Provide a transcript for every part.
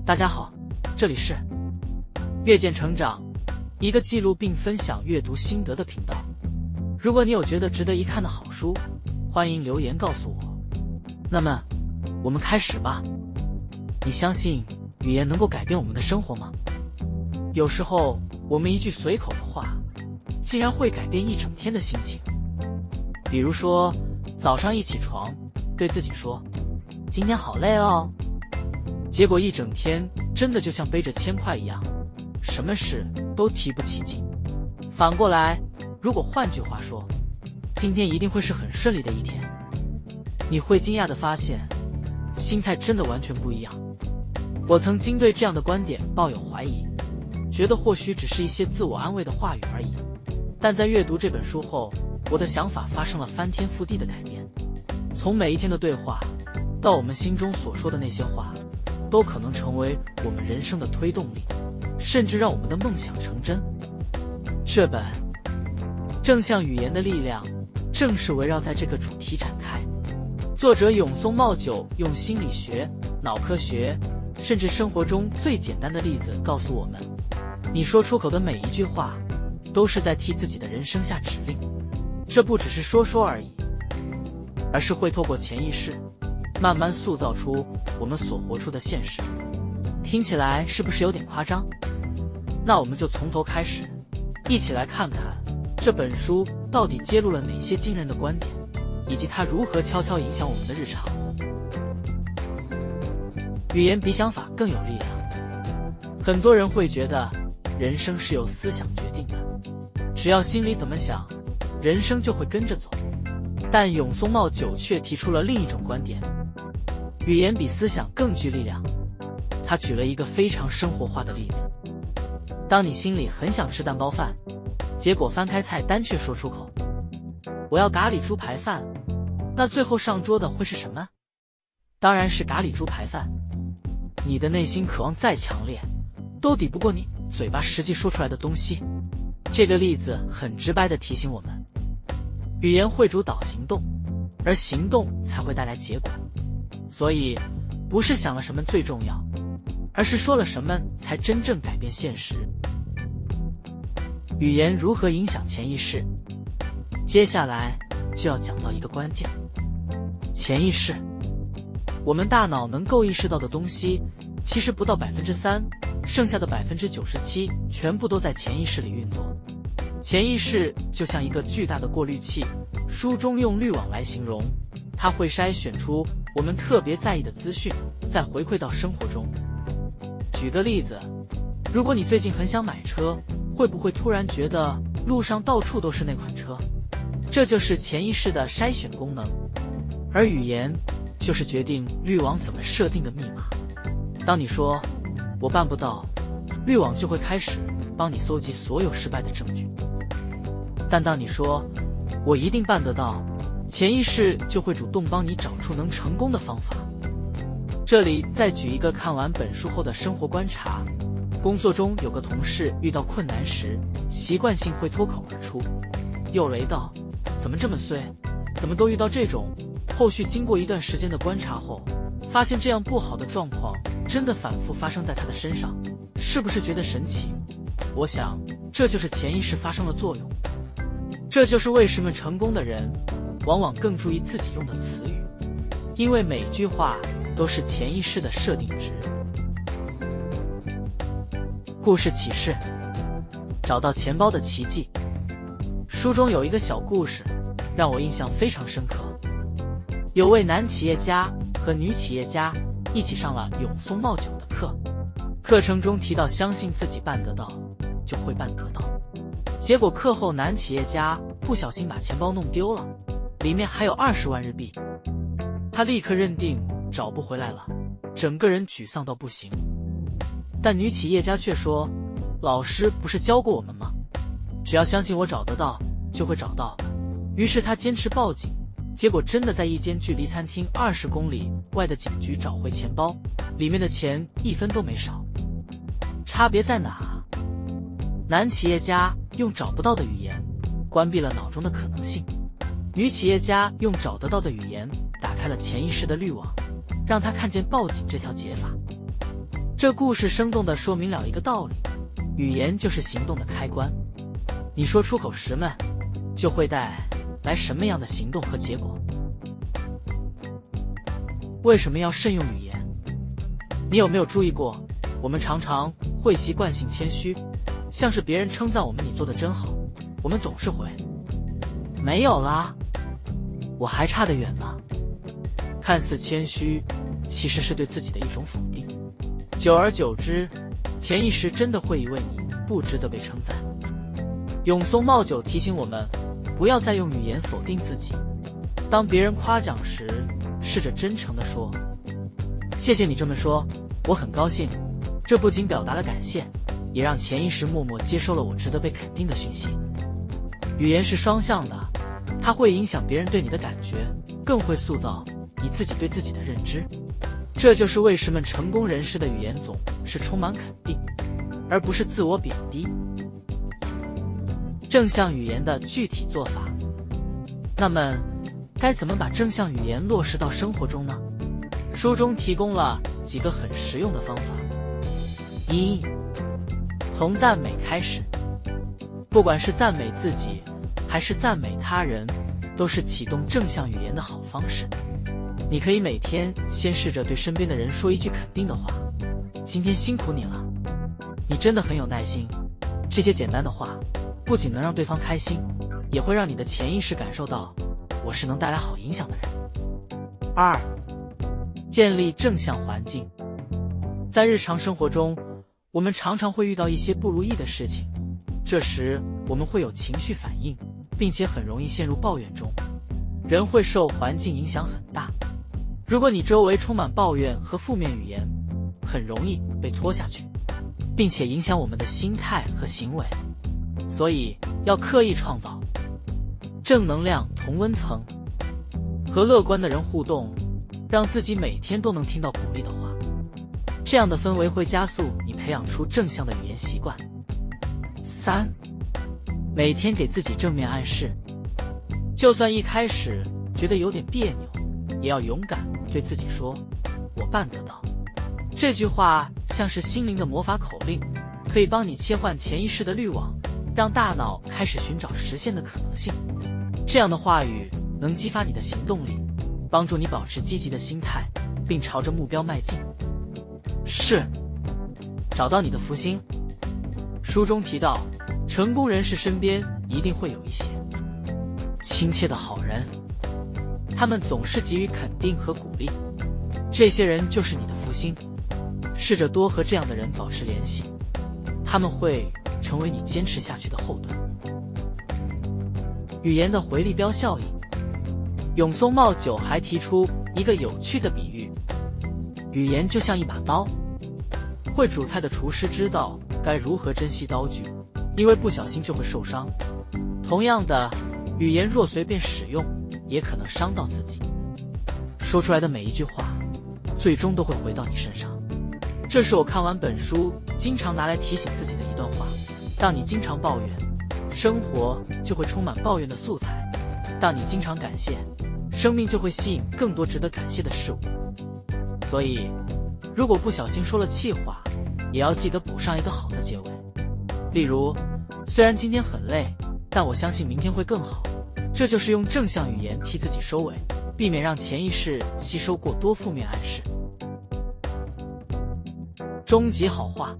大家好，这里是阅见成长，一个记录并分享阅读心得的频道。如果你有觉得值得一看的好书，欢迎留言告诉我。那么，我们开始吧。你相信语言能够改变我们的生活吗？有时候，我们一句随口的话，竟然会改变一整天的心情。比如说，早上一起床，对自己说：“今天好累哦。”结果一整天真的就像背着铅块一样，什么事都提不起劲。反过来，如果换句话说，今天一定会是很顺利的一天，你会惊讶地发现，心态真的完全不一样。我曾经对这样的观点抱有怀疑，觉得或许只是一些自我安慰的话语而已。但在阅读这本书后，我的想法发生了翻天覆地的改变。从每一天的对话，到我们心中所说的那些话，都可能成为我们人生的推动力，甚至让我们的梦想成真。这本《正向语言的力量》正是围绕在这个主题展开。作者永松茂久用心理学、脑科学，甚至生活中最简单的例子告诉我们，你说出口的每一句话，都是在替自己的人生下指令。这不只是说说而已，而是会透过潜意识慢慢塑造出我们所活出的现实。听起来是不是有点夸张？那我们就从头开始，一起来看看这本书到底揭露了哪些惊人的观点，以及它如何悄悄影响我们的日常。语言比想法更有力量。很多人会觉得人生是由思想决定的，只要心里怎么想，人生就会跟着走。但永松茂久却提出了另一种观点，语言比思想更具力量。他举了一个非常生活化的例子：当你心里很想吃蛋包饭，结果翻开菜单却说出口我要咖喱猪排饭，那最后上桌的会是什么？当然是咖喱猪排饭。你的内心渴望再强烈，都抵不过你嘴巴实际说出来的东西。这个例子很直白地提醒我们，语言会主导行动，而行动才会带来结果。所以，不是想了什么最重要，而是说了什么才真正改变现实。语言如何影响潜意识？接下来就要讲到一个关键：潜意识。我们大脑能够意识到的东西，其实不到3%，剩下的97%全部都在潜意识里运作。潜意识就像一个巨大的过滤器，书中用滤网来形容，它会筛选出我们特别在意的资讯，再回馈到生活中。举个例子，如果你最近很想买车，会不会突然觉得路上到处都是那款车？这就是潜意识的筛选功能。而语言就是决定滤网怎么设定的密码。当你说我办不到，滤网就会开始帮你搜集所有失败的证据。但当你说我一定办得到，潜意识就会主动帮你找出能成功的方法。这里再举一个看完本书后的生活观察：工作中有个同事遇到困难时，习惯性会脱口而出又雷到，怎么这么衰，怎么都遇到这种。后续经过一段时间的观察后，发现这样不好的状况真的反复发生在他的身上。是不是觉得神奇？我想这就是潜意识发生了作用。这就是为什么成功的人往往更注意自己用的词语，因为每句话都是潜意识的设定值。故事启示：找到钱包的奇迹。书中有一个小故事让我印象非常深刻。有位男企业家和女企业家一起上了永松茂久的课，课程中提到相信自己办得到就会办得到。结果课后男企业家不小心把钱包弄丢了，里面还有20万日币。他立刻认定找不回来了，整个人沮丧到不行。但女企业家却说，老师不是教过我们吗？只要相信我找得到就会找到。于是他坚持报警，结果真的在一间距离餐厅20公里外的警局找回钱包，里面的钱1分都没少。差别在哪？男企业家用找不到的语言关闭了脑中的可能性，女企业家用找得到的语言打开了潜意识的滤网，让他看见报警这条解法。这故事生动地说明了一个道理：语言就是行动的开关。你说出口什么，就会带来什么样的行动和结果。为什么要慎用语言？你有没有注意过，我们常常会习惯性谦虚，像是别人称赞我们你做得真好，我们总是回没有啦，我还差得远呢。看似谦虚，其实是对自己的一种否定。久而久之，潜意识真的会以为你不值得被称赞。永松茂久提醒我们，不要再用语言否定自己。当别人夸奖时，试着真诚地说：谢谢你这么说，我很高兴。这不仅表达了感谢，也让潜意识默默接收了我值得被肯定的讯息。语言是双向的，它会影响别人对你的感觉，更会塑造你自己对自己的认知。这就是为什么成功人士的语言总是充满肯定，而不是自我贬低。正向语言的具体做法，那么该怎么把正向语言落实到生活中呢？书中提供了几个很实用的方法。1. 从赞美开始，不管是赞美自己还是赞美他人，都是启动正向语言的好方式。你可以每天先试着对身边的人说一句肯定的话：今天辛苦你了，你真的很有耐心。这些简单的话不仅能让对方开心，也会让你的潜意识感受到我是能带来好影响的人。2. 建立正向环境。在日常生活中，我们常常会遇到一些不如意的事情，这时我们会有情绪反应，并且很容易陷入抱怨中。人会受环境影响很大，如果你周围充满抱怨和负面语言，很容易被拖下去，并且影响我们的心态和行为。所以要刻意创造正能量同温层，和乐观的人互动，让自己每天都能听到鼓励的话。这样的氛围会加速你培养出正向的语言习惯。3. 每天给自己正面暗示。就算一开始觉得有点别扭，也要勇敢对自己说：我办得到。这句话像是心灵的魔法口令，可以帮你切换潜意识的滤网，让大脑开始寻找实现的可能性。这样的话语能激发你的行动力，帮助你保持积极的心态，并朝着目标迈进。是，找到你的福星。书中提到，成功人士身边一定会有一些亲切的好人，他们总是给予肯定和鼓励，这些人就是你的福星。试着多和这样的人保持联系，他们会成为你坚持下去的后盾。语言的回力镖效应。永松茂久还提出一个有趣的比喻：语言就像一把刀，会煮菜的厨师知道该如何珍惜刀具，因为不小心就会受伤。同样的，语言若随便使用，也可能伤到自己。说出来的每一句话，最终都会回到你身上。这是我看完本书经常拿来提醒自己的一段话：当你经常抱怨，生活就会充满抱怨的素材；当你经常感谢，生命就会吸引更多值得感谢的事物。所以，如果不小心说了气话，也要记得补上一个好的结尾。例如，虽然今天很累，但我相信明天会更好。这就是用正向语言替自己收尾，避免让潜意识吸收过多负面暗示。终极好话，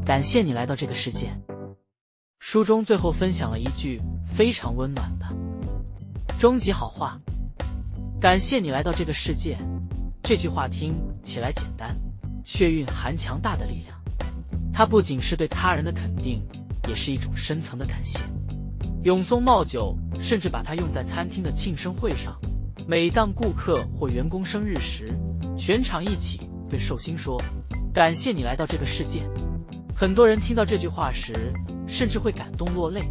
感谢你来到这个世界。书中最后分享了一句非常温暖的终极好话：感谢你来到这个世界。这句话听起来简单，却蕴含强大的力量。它不仅是对他人的肯定，也是一种深层的感谢。永松茂久甚至把它用在餐厅的庆生会上，每当顾客或员工生日时，全场一起对寿星说：感谢你来到这个世界。很多人听到这句话时，甚至会感动落泪，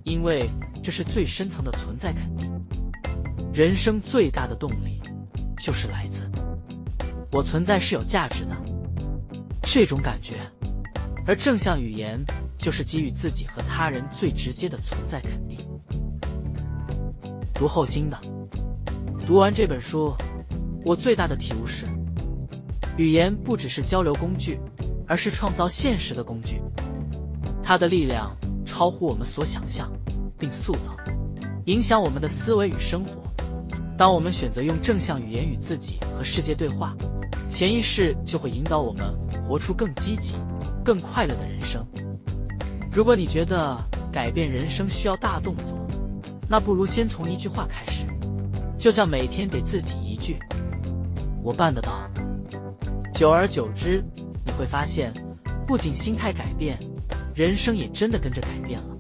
因为这是最深层的存在肯定。人生最大的动力，就是来自我存在是有价值的这种感觉。而正向语言就是给予自己和他人最直接的存在肯定。读后心的，读完这本书，我最大的体悟是，语言不只是交流工具，而是创造现实的工具。它的力量超乎我们所想象，并塑造、影响我们的思维与生活。当我们选择用正向语言与自己和世界对话，潜意识就会引导我们活出更积极、更快乐的人生。如果你觉得改变人生需要大动作，那不如先从一句话开始，就像每天给自己一句“我办得到”。久而久之，你会发现，不仅心态改变，人生也真的跟着改变了。